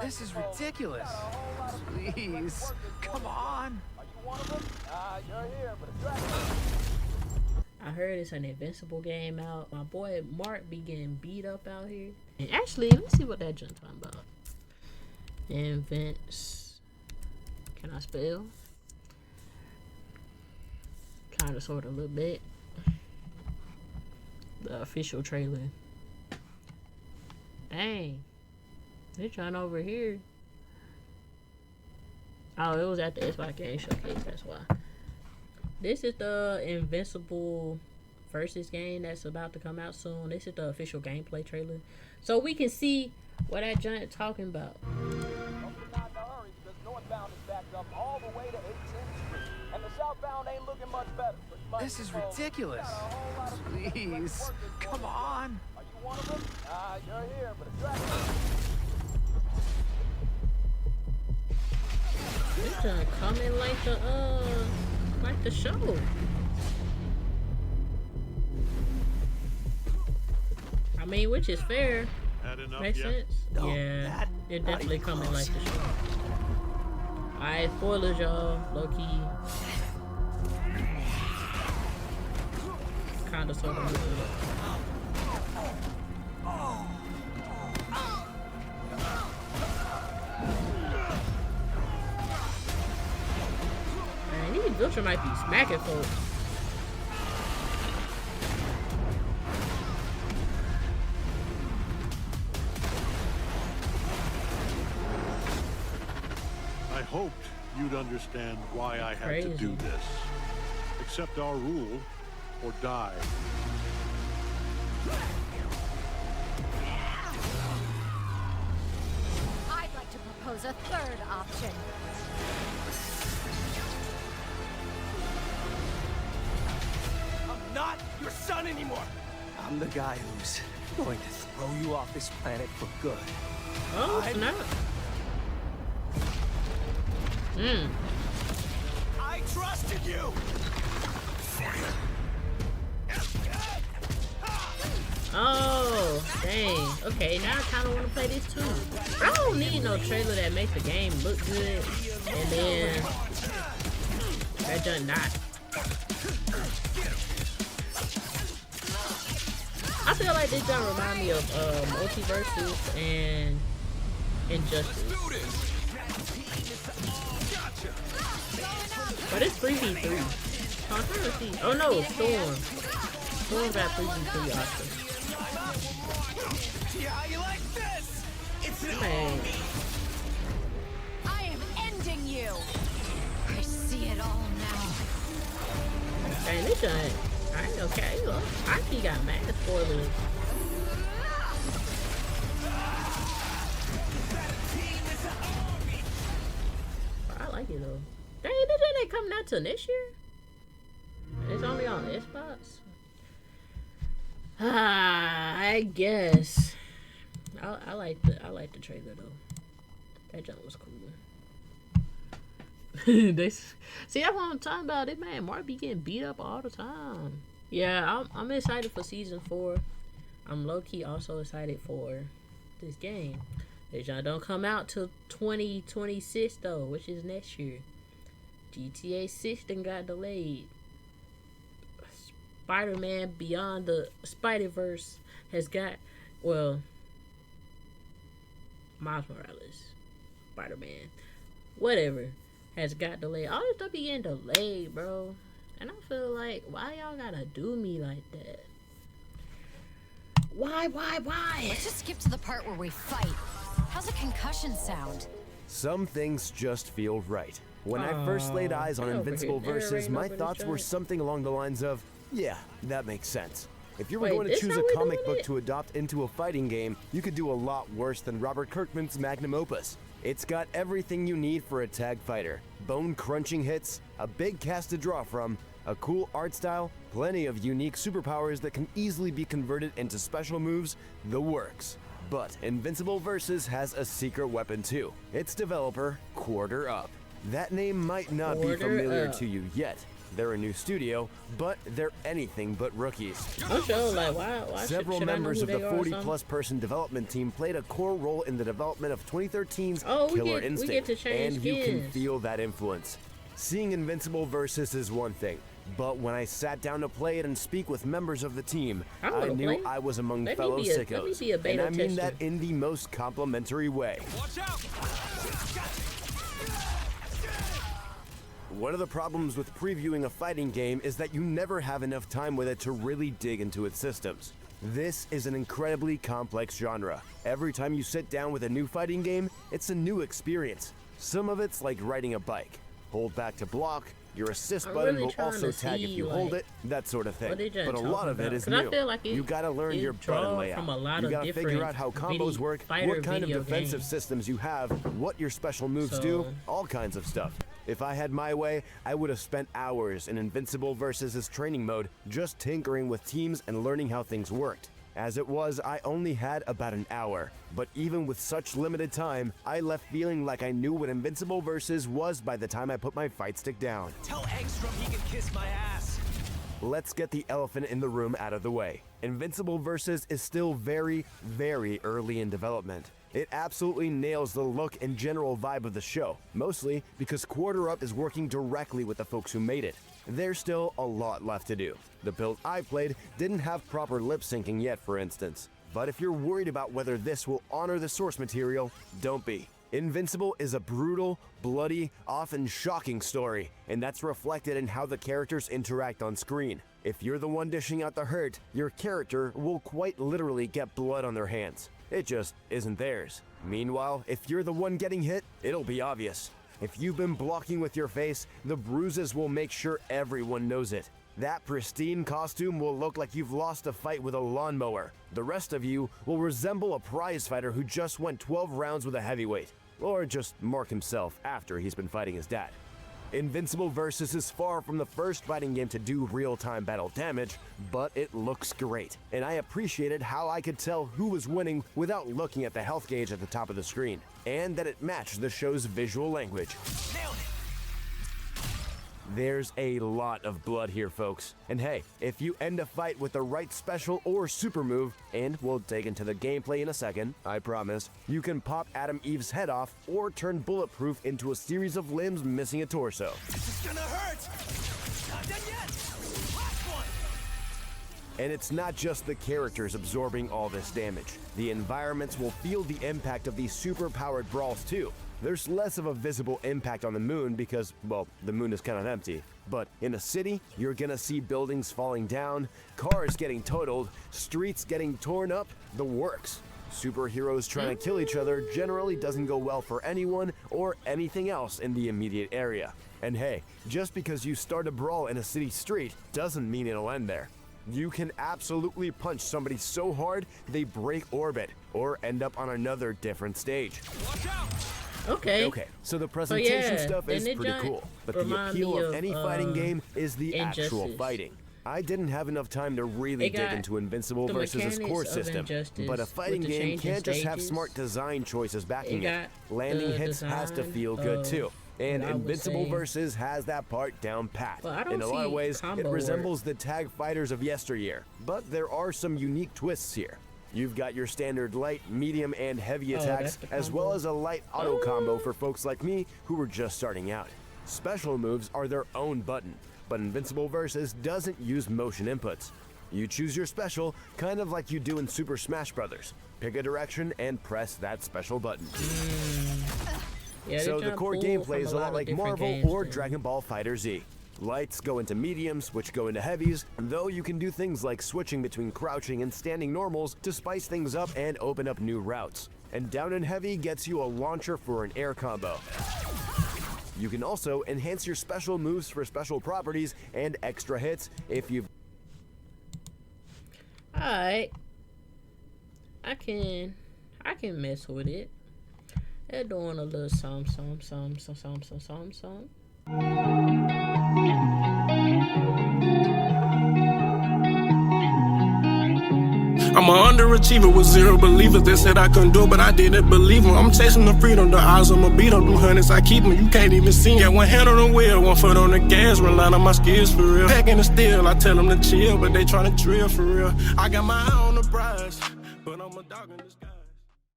This is ridiculous. Please, come on. I heard it's an Invincible game out. My boy Mark be getting beat up out here. And actually, let's see what that junk talking about. Invents. Can I spell? Kind of, sort of, a little bit. The official trailer. Dang. They're trying over here. Oh, it was at the Xbox Game Showcase, that's why. This is the Invincible versus game that's about to come out soon. This is the official gameplay trailer. So we can see what that giant talking about. This is ridiculous. Please, come on. This giant coming like the show. I mean, which is fair. Makes sense. No, Yeah, it definitely coming like the show. Alright, spoilers, y'all. Low key. Kinda sort of moving up. Man, these Viltra might be smacking folks. I hoped you'd understand why I had to do this. Accept our rule or die. I'd like to propose a third option. I'm not your son anymore. I'm the guy who's going to throw you off this planet for good. Oh, snap. I trusted you. Oh, dang. Okay, now I kind of want to play this too. I don't need no trailer that makes the game look good and then that junk not. I feel like this junk remind me of Multiverses and Injustice. But it's 3v3. Oh, I'm trying to see. Oh no, Storm. Storm got 3v3 option. Man. I am ending you. I see it all now. Dang, this giant. I ain't okay. Look, I think he got mad spoilers. I like it though. Dang, this ain't coming out till next year. It's only on Xbox. I guess. I like the trailer though. That jump was cool. They see that's what I'm talking about. This man Mark be getting beat up all the time. Yeah, I'm excited for season 4. I'm low key also excited for this game. This jump don't come out till 2026 though, which is next year. GTA 6 then got delayed. Spider-Man Beyond the Spider-Verse has got, well, Miles Morales, Spider-Man, whatever, has got delayed. All this stuff be getting delayed, bro. And I feel like, why y'all gotta do me like that? Why? Let's just skip to the part where we fight. How's a concussion sound? Some things just feel right. When I first laid eyes on get over Invincible here, Versus, narrating my over the thoughts were joint. something along the lines of, yeah, that makes sense. If you were Wait, going to this choose how a we comic doing book it? to adopt into a fighting game, you could do a lot worse than Robert Kirkman's magnum opus. It's got everything you need for a tag fighter. Bone-crunching hits, a big cast to draw from, a cool art style, plenty of unique superpowers that can easily be converted into special moves, the works. But Invincible Versus has a secret weapon too. Its developer, Quarter Up. That name might not be Quarter familiar Up. to you yet, They're a new studio, but they're anything but rookies. I'm sure, like, why Several should I know members who of they the are or 40-plus person development team played a core role in the development of 2013's Oh, Killer we Instinct, get to change and you can skins. feel that influence. Seeing Invincible Versus is one thing, but when I sat down to play it and speak with members of the team, I I wanna knew play. I was among Let me fellow be a sickos, beta and I mean tester. that in the most complimentary way. Watch out! One of the problems with previewing a fighting game is that you never have enough time with it to really dig into its systems. This is an incredibly complex genre. Every time you sit down with a new fighting game, it's a new experience. Some of it's like riding a bike. Hold back to block, your assist I'm button really will trying also to tag if see, you hold like, it, that sort of thing. what they just But a lot talking of it about. is 'Cause I new. feel like You gotta learn it your draw button layout. from a lot You of gotta figure different out how combos work, fighter what kind of video defensive games. systems you have, what your special moves So- do, all kinds of stuff. If I had my way, I would have spent hours in Invincible Versus' training mode just tinkering with teams and learning how things worked. As it was, I only had about an hour, but even with such limited time, I left feeling like I knew what Invincible Versus was by the time I put my fight stick down. Tell Engstrom he can kiss my ass. Let's get the elephant in the room out of the way. Invincible Versus is still very, very early in development. It absolutely nails the look and general vibe of the show, mostly because Quarter Up is working directly with the folks who made it. There's still a lot left to do. The build I played didn't have proper lip syncing yet, for instance. But if you're worried about whether this will honor the source material, don't be. Invincible is a brutal, bloody, often shocking story, and that's reflected in how the characters interact on screen. If you're the one dishing out the hurt, your character will quite literally get blood on their hands. It just isn't theirs. Meanwhile, if you're the one getting hit, it'll be obvious. If you've been blocking with your face, the bruises will make sure everyone knows it. That pristine costume will look like you've lost a fight with a lawnmower. The rest of you will resemble a prize fighter who just went 12 rounds with a heavyweight. Or just Mark himself after he's been fighting his dad. Invincible Versus is far from the first fighting game to do real-time battle damage, but it looks great. And I appreciated how I could tell who was winning without looking at the health gauge at the top of the screen, and that it matched the show's visual language. Nailed it. There's a lot of blood here, folks. And hey, if you end a fight with the right special or super move, and we'll dig into the gameplay in a second, I promise, you can pop Adam Eve's head off or turn Bulletproof into a series of limbs missing a torso. This is gonna hurt. Not done yet. Last one. And it's not just the characters absorbing all this damage. The environments will feel the impact of these super-powered brawls too. There's less of a visible impact on the moon because, well, the moon is kind of empty. But in a city, you're gonna see buildings falling down, cars getting totaled, streets getting torn up, the works. Superheroes trying to kill each other generally doesn't go well for anyone or anything else in the immediate area. And hey, just because you start a brawl in a city street doesn't mean it'll end there. You can absolutely punch somebody so hard they break orbit or end up on another different stage. Watch out. Okay. So the presentation yeah, stuff is then it pretty just cool, but the remind appeal me of of, any fighting game is the actual Injustice. fighting. I didn't have enough time to really It dig got into Invincible the versus its core mechanics of system, Injustice but a with fighting the game changing can't just have stages. smart design choices backing It it. got Landing the hits has to design feel good of too. And what I was Invincible saying. versus has that part down pat. But I don't In a lot of see ways, it combo resembles the tag fighters of yesteryear, but there are some unique twists here. You've got your standard light, medium, and heavy Oh, attacks, that's the as combo. well as a light auto combo for folks like me who were just starting out. Special moves are their own button, but Invincible Versus doesn't use motion inputs. You choose your special, kind of like you do in Super Smash Bros. Pick a direction and press that special button. Yeah, So they the tryna core pull gameplay from is a lot of like different Marvel games or then. Dragon Ball FighterZ. Lights go into mediums, which go into heavies, though you can do things like switching between crouching and standing normals to spice things up and open up new routes. And down in heavy gets you a launcher for an air combo. You can also enhance your special moves for special properties and extra hits if you've Alright. I can mess with it. They're doing a little some. I'm an underachiever with zero believers. They said I couldn't do it, but I didn't believe them. I'm chasing the freedom, the odds I'ma beat them. Do hundreds, I keep them, you can't even see them. Yeah, one hand on the wheel, one foot on the gas, relying on my skills for real. Packing the steel, I tell them to chill, but they tryna drill for real. I got my eye on the prize, but I'm a dog in disguise.